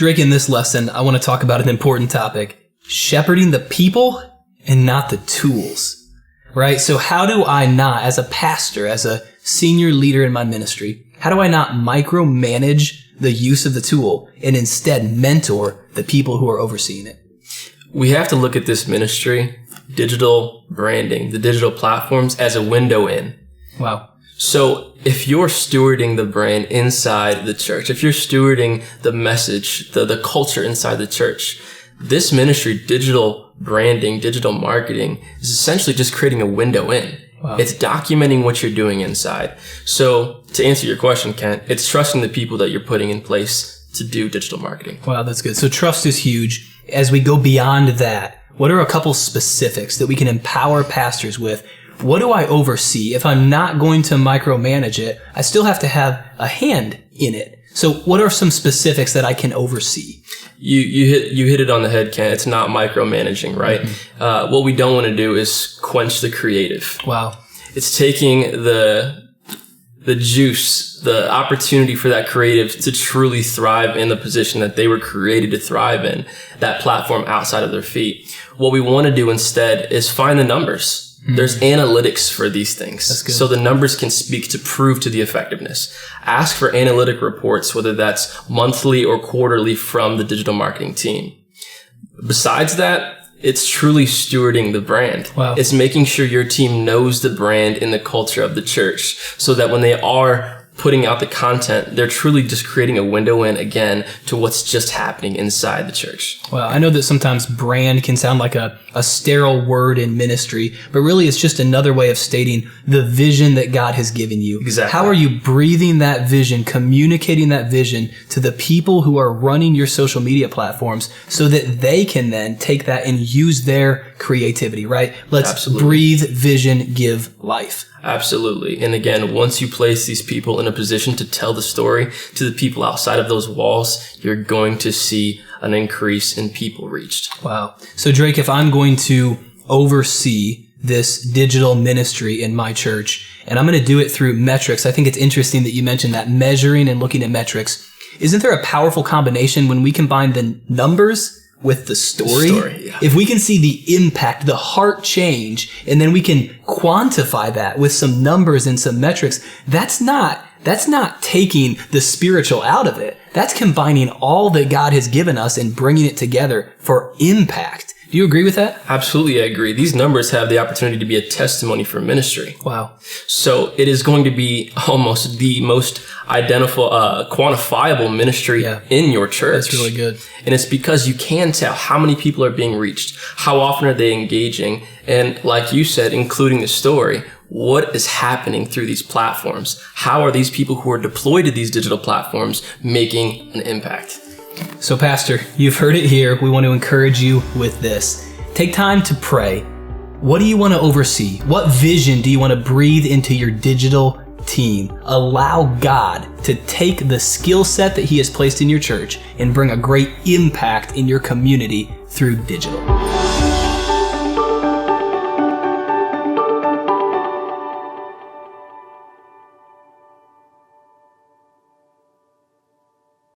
Drake, in this lesson, I want to talk about an important topic: shepherding the people and not the tools. Right? So how do I not, as a pastor, as a senior leader in my ministry, how do I not micromanage the use of the tool and instead mentor the people who are overseeing it? We have to look at this ministry, digital branding, the digital platforms, as a window in. Wow. So if you're stewarding the brand inside the church, if you're stewarding the message, the culture inside the church, this ministry, digital branding, digital marketing, is essentially just creating a window in. Wow. It's documenting what you're doing inside. So to answer your question, Kent, it's trusting the people that you're putting in place to do digital marketing. Wow, that's good. So trust is huge. As we go beyond that, what are a couple specifics that we can empower pastors with? What do I oversee? If I'm not going to micromanage it, I still have to have a hand in it. So what are some specifics that I can oversee? You hit it on the head, Ken. It's not micromanaging, right? Mm-hmm. What we don't want to do is quench the creative. Wow. It's taking the juice, the opportunity for that creative to truly thrive in the position that they were created to thrive in, that platform outside of their feet. What we want to do instead is find the numbers. Mm-hmm. There's analytics for these things. That's good. So the numbers can speak to prove to the effectiveness. Ask for analytic reports, whether that's monthly or quarterly, from the digital marketing team. Besides that, it's truly stewarding the brand. Wow. It's making sure your team knows the brand and the culture of the church, so that when they are putting out the content, they're truly just creating a window in, again, to what's just happening inside the church. Well, I know that sometimes brand can sound like a sterile word in ministry, but really it's just another way of stating the vision that God has given you. Exactly. How are you breathing that vision, communicating that vision to the people who are running your social media platforms so that they can then take that and use their creativity, right? Let's Absolutely. Breathe vision, give life. Absolutely. And again, once you place these people in a position to tell the story to the people outside of those walls, you're going to see an increase in people reached. Wow. So Drake, if I'm going to oversee this digital ministry in my church, and I'm going to do it through metrics, I think it's interesting that you mentioned that, measuring and looking at metrics. Isn't there a powerful combination when we combine the numbers with the story? Yeah. If we can see the impact, the heart change, and then we can quantify that with some numbers and some metrics, that's not taking the spiritual out of it. That's combining all that God has given us and bringing it together for impact. Do you agree with that? Absolutely, I agree. These numbers have the opportunity to be a testimony for ministry. Wow. So it is going to be almost the most quantifiable ministry in your church. That's really good. And it's because you can tell how many people are being reached, how often are they engaging, and like you said, including the story, what is happening through these platforms? How are these people who are deployed to these digital platforms making an impact? So, Pastor, you've heard it here. We want to encourage you with this. Take time to pray. What do you want to oversee? What vision do you want to breathe into your digital team? Allow God to take the skill set that He has placed in your church and bring a great impact in your community through digital.